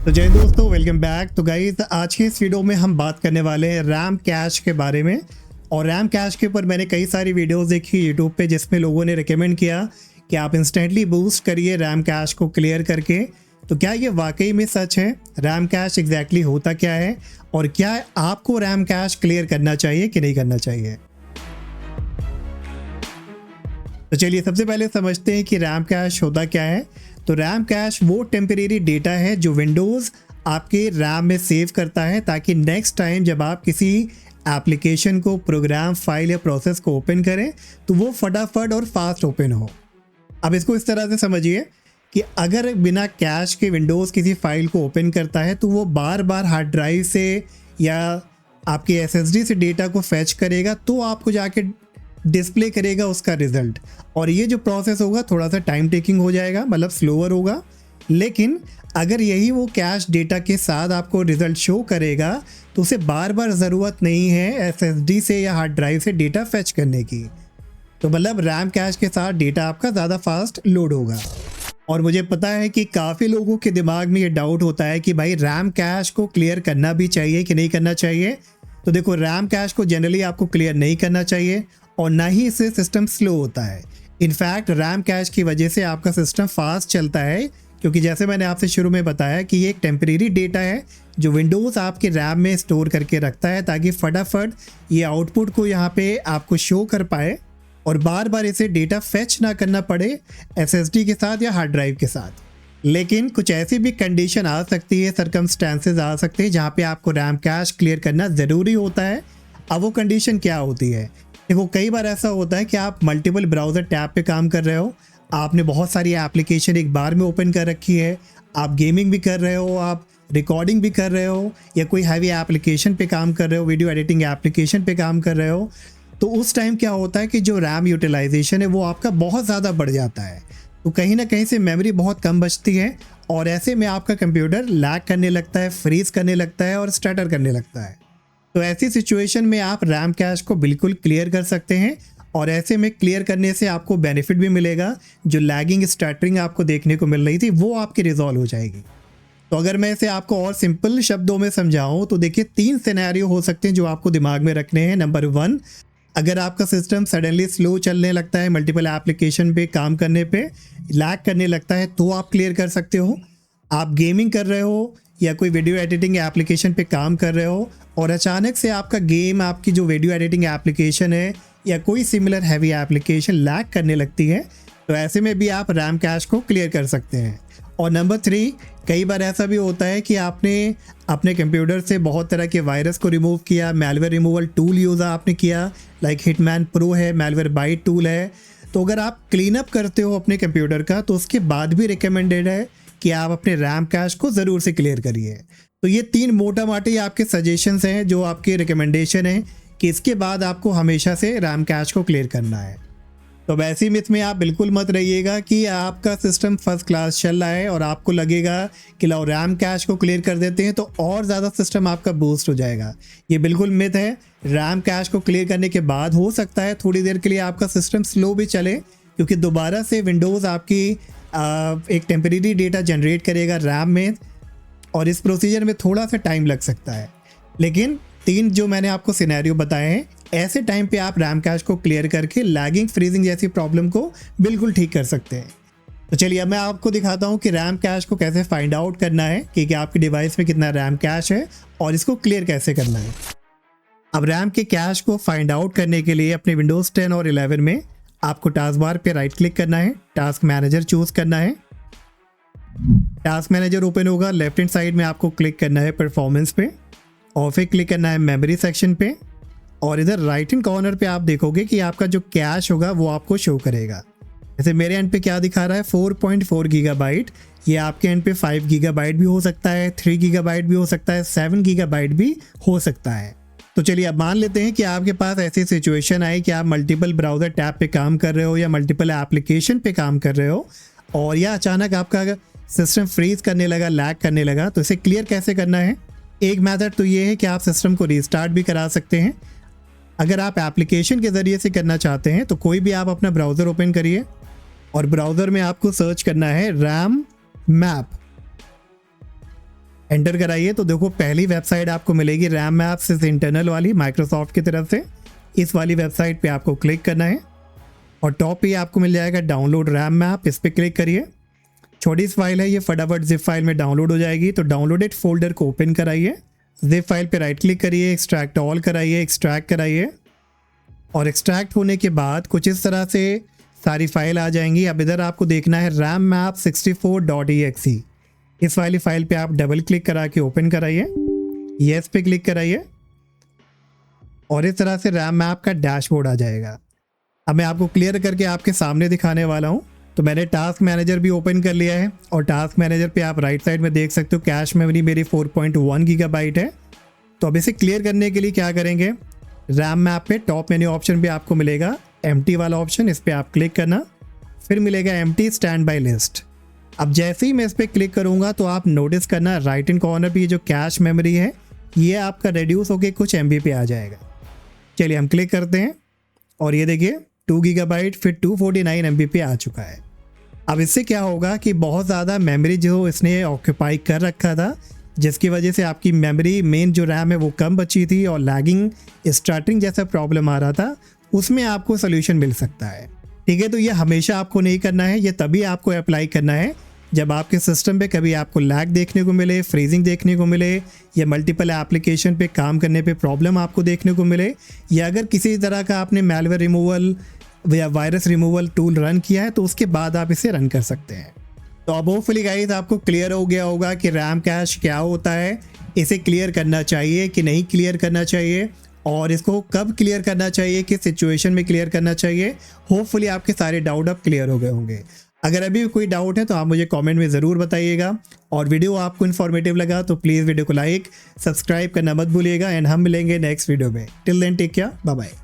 तो जय दोस्तों, वेलकम बैक। तो गाइस, आज की इस वीडियो में हम बात करने वाले हैं रैम कैश के बारे में। और रैम कैश के ऊपर मैंने कई सारी वीडियोस देखी यूट्यूब पे जिसमें लोगों ने रिकमेंड किया कि आप इंस्टेंटली बूस्ट करिए रैम कैश को क्लियर करके। तो क्या ये वाकई में सच है? रैम कैश एग्जैक्टली होता क्या है और क्या आपको रैम कैश क्लियर करना चाहिए कि नहीं करना चाहिए? तो चलिए सबसे पहले समझते हैं कि रैम कैश होता क्या है। तो रैम कैश वो टेम्परेरी डेटा है जो विंडोज़ आपके रैम में सेव करता है ताकि नेक्स्ट टाइम जब आप किसी एप्लीकेशन को, प्रोग्राम, फाइल या प्रोसेस को ओपन करें तो वो फटाफट और फास्ट ओपन हो। अब इसको इस तरह से समझिए कि अगर बिना कैश के विंडोज़ किसी फाइल को ओपन करता है तो वो बार बार हार्ड ड्राइव से या आपके एसएसडी से डेटा को फैच करेगा तो आपको जाके डिस्प्ले करेगा उसका रिजल्ट। और ये जो प्रोसेस होगा थोड़ा सा टाइम टेकिंग हो जाएगा, मतलब स्लोअर होगा। लेकिन अगर यही वो कैश डेटा के साथ आपको रिजल्ट शो करेगा तो उसे बार बार ज़रूरत नहीं है एसएसडी से या हार्ड ड्राइव से डेटा फैच करने की। तो मतलब रैम कैश के साथ डेटा आपका ज़्यादा फास्ट लोड होगा। और मुझे पता है कि काफ़ी लोगों के दिमाग में ये डाउट होता है कि भाई रैम कैश को क्लियर करना भी चाहिए कि नहीं करना चाहिए। तो देखो, रैम कैश को जनरली आपको क्लियर नहीं करना चाहिए और ना ही इससे सिस्टम स्लो होता है। इनफैक्ट रैम कैश की वजह से आपका सिस्टम फास्ट चलता है, क्योंकि जैसे मैंने आपसे शुरू में बताया कि ये एक टेम्परेरी डेटा है जो विंडोज़ आपके रैम में स्टोर करके रखता है ताकि फटाफट ये आउटपुट को यहाँ पे आपको शो कर पाए और बार बार इसे डेटा फेच ना करना पड़े एसएसडी के साथ या हार्ड ड्राइव के साथ। लेकिन कुछ ऐसी भी कंडीशन आ सकती है, सर्कमस्टेंसेस आ सकते हैं जहाँ पे आपको रैम कैश क्लियर करना ज़रूरी होता है। अब वो कंडीशन क्या होती है? देखो, कई बार ऐसा होता है कि आप मल्टीपल ब्राउज़र टैब पे काम कर रहे हो, आपने बहुत सारी एप्लीकेशन एक बार में ओपन कर रखी है, आप गेमिंग भी कर रहे हो, आप रिकॉर्डिंग भी कर रहे हो या कोई हैवी एप्लीकेशन पे काम कर रहे हो, वीडियो एडिटिंग एप्लीकेशन पे काम कर रहे हो। तो उस टाइम क्या होता है कि जो रैम यूटिलाइजेशन है वो आपका बहुत ज़्यादा बढ़ जाता है। तो कहीं ना कहीं से मेमोरी बहुत कम बचती है और ऐसे में आपका कंप्यूटर लैग करने लगता है, फ्रीज करने लगता है और स्टटर करने लगता है। तो ऐसी सिचुएशन में आप रैम कैश को बिल्कुल क्लियर कर सकते हैं और ऐसे में क्लियर करने से आपको बेनिफिट भी मिलेगा। जो लैगिंग, स्टटरिंग आपको देखने को मिल रही थी वो आपकी रिजॉल्व हो जाएगी। तो अगर मैं इसे आपको और सिंपल शब्दों में समझाऊं तो देखिए, 3 सिनेरियो हो सकते हैं जो आपको दिमाग में रखने हैं। नंबर 1, अगर आपका सिस्टम सडनली स्लो चलने लगता है, मल्टीपल एप्लीकेशन पे काम करने पे लैग करने लगता है तो आप क्लियर कर सकते हो। आप गेमिंग कर रहे हो या कोई वीडियो एडिटिंग एप्लीकेशन पे काम कर रहे हो और अचानक से आपका गेम, आपकी जो वीडियो एडिटिंग एप्लीकेशन है या कोई सिमिलर हैवी एप्लीकेशन लैग करने लगती है, तो ऐसे में भी आप रैम कैश को क्लियर कर सकते हैं। और नंबर 3, कई बार ऐसा भी होता है कि आपने अपने कंप्यूटर से बहुत तरह के वायरस को रिमूव किया, मैलवेयर रिमूवल टूल यूज़ आपने किया, लाइक हिटमैन प्रो है, मैलवेयर बाइट टूल है। तो अगर आप क्लीन अप करते हो अपने कंप्यूटर का तो उसके बाद भी रिकमेंडेड है कि आप अपने रैम कैश को ज़रूर से क्लियर करिए। तो ये 3 मोटा माटी आपके सजेशंस हैं, जो आपके रिकमेंडेशन हैं कि इसके बाद आपको हमेशा से रैम कैश को क्लियर करना है। तो वैसी मिथ में आप बिल्कुल मत रहिएगा कि आपका सिस्टम फर्स्ट क्लास चल रहा है और आपको लगेगा कि लो रैम कैश को क्लियर कर देते हैं तो और ज़्यादा सिस्टम आपका बूस्ट हो जाएगा। ये बिल्कुल मिथ है। रैम कैश को क्लियर करने के बाद हो सकता है थोड़ी देर के लिए आपका सिस्टम स्लो भी चले, क्योंकि दोबारा से विंडोज़ आपकी एक टेम्परेरी डेटा जनरेट करेगा रैम में और इस प्रोसीजर में थोड़ा सा टाइम लग सकता है। लेकिन 3 जो मैंने आपको सिनेरियो बताए हैं, ऐसे टाइम पे आप रैम कैश को क्लियर करके लैगिंग, फ्रीजिंग जैसी प्रॉब्लम को बिल्कुल ठीक कर सकते हैं। तो चलिए अब मैं आपको दिखाता हूँ कि रैम कैश को कैसे फाइंड आउट करना है कि आपके डिवाइस में कितना रैम कैश है और इसको क्लियर कैसे करना है। अब रैम के कैश को फाइंड आउट करने के लिए अपने विंडोज़ 10 और 11 में आपको टास्क बार पे राइट क्लिक करना है, टास्क मैनेजर चूज़ करना है। टास्क मैनेजर ओपन होगा, लेफ्ट हैंड साइड में आपको क्लिक करना है परफॉर्मेंस पे और फिर क्लिक करना है मेमोरी सेक्शन पे और इधर राइट हैंड कॉर्नर पे आप देखोगे कि आपका जो कैश होगा वो आपको शो करेगा। जैसे मेरे एंड पे क्या दिखा रहा है, 4.4 गीगाबाइट। ये आपके एंड पे 5 गीगाबाइट भी हो सकता है, 3 गीगाबाइट भी हो सकता है, 7 गीगाबाइट भी हो सकता है। तो चलिए अब मान लेते हैं कि आपके पास ऐसी सिचुएशन आई कि आप मल्टीपल ब्राउज़र टैब पे काम कर रहे हो या मल्टीपल एप्लीकेशन पे काम कर रहे हो और या अचानक आपका सिस्टम फ्रीज करने लगा, लैग करने लगा। तो इसे क्लियर कैसे करना है? एक मेथड तो ये है कि आप सिस्टम को रीस्टार्ट भी करा सकते हैं। अगर आप एप्लीकेशन के ज़रिए से करना चाहते हैं तो कोई भी आप अपना ब्राउज़र ओपन करिए और ब्राउज़र में आपको सर्च करना है रैम मैप। एंटर कराइए तो देखो पहली वेबसाइट आपको मिलेगी रैम मैप्स इस इंटरनल वाली माइक्रोसॉफ्ट की तरफ से। इस वाली वेबसाइट पे आपको क्लिक करना है और टॉप पे आपको मिल जाएगा डाउनलोड रैम मैप, इस पर क्लिक करिए। छोटी सी फाइल है ये, फटाफट जिप फाइल में डाउनलोड हो जाएगी। तो डाउनलोडेड फोल्डर को ओपन कराइए, जिप फाइल पे राइट क्लिक करिए, एक्सट्रैक्ट ऑल कराइए, एक्सट्रैक्ट कराइए और एक्सट्रैक्ट होने के बाद कुछ इस तरह से सारी फाइल आ जाएंगी। अब इधर आपको देखना है रैम मैप 64.exe। इस वाली फाइल पे आप डबल क्लिक करा के ओपन कराइए, येस पे क्लिक कराइए और इस तरह से रैम मैप का डैशबोर्ड आ जाएगा। अब मैं आपको क्लियर करके आपके सामने दिखाने वाला हूँ। तो मैंने टास्क मैनेजर भी ओपन कर लिया है और टास्क मैनेजर पे आप राइट साइड में देख सकते हो कैश मेमोरी मेरी 4.1 गीगाबाइट है। तो अब इसे क्लियर करने के लिए क्या करेंगे, रैम मैप पे टॉप मेन्यू ऑप्शन पे आपको मिलेगा एम्प्टी वाला ऑप्शन, इस पर आप क्लिक करना, फिर मिलेगा एम्प्टी स्टैंड बाय लिस्ट। अब जैसे ही मैं इस पर क्लिक करूँगा तो आप नोटिस करना राइट इन कॉर्नर पे जो कैश मेमोरी है ये आपका रिड्यूस होकर कुछ MB पे आ जाएगा। चलिए हम क्लिक करते हैं और ये देखिए 2 गीगाबाइट फिर 249 MB पे आ चुका है। अब इससे क्या होगा कि बहुत ज़्यादा मेमोरी जो इसने ऑक्यूपाई कर रखा था, जिसकी वजह से आपकी मेमोरी मेन जो रैम है वो कम बची थी और लैगिंग स्टार्टिंग जैसा प्रॉब्लम आ रहा था, उसमें आपको सोल्यूशन मिल सकता है। ठीक है, तो ये हमेशा आपको नहीं करना है, ये तभी आपको अप्लाई करना है जब आपके सिस्टम पे कभी आपको लैग देखने को मिले, फ्रीजिंग देखने को मिले या मल्टीपल एप्लीकेशन पे काम करने पे प्रॉब्लम आपको देखने को मिले, या अगर किसी तरह का आपने मैलवेयर रिमूवल या वायरस रिमूवल टूल रन किया है तो उसके बाद आप इसे रन कर सकते हैं। तो अब होपफुली गाइस आपको क्लियर हो गया होगा कि रैम कैश क्या होता है, इसे क्लियर करना चाहिए कि नहीं क्लियर करना चाहिए और इसको कब क्लियर करना चाहिए, किस सिचुएशन में क्लियर करना चाहिए। होपफुली आपके सारे डाउट अब क्लियर हो गए होंगे। अगर अभी भी कोई डाउट है तो आप मुझे कमेंट में ज़रूर बताइएगा और वीडियो आपको इन्फॉर्मेटिव लगा तो प्लीज़ वीडियो को लाइक सब्सक्राइब करना मत भूलिएगा एंड हम मिलेंगे नेक्स्ट वीडियो में। Till then take care, bye bye.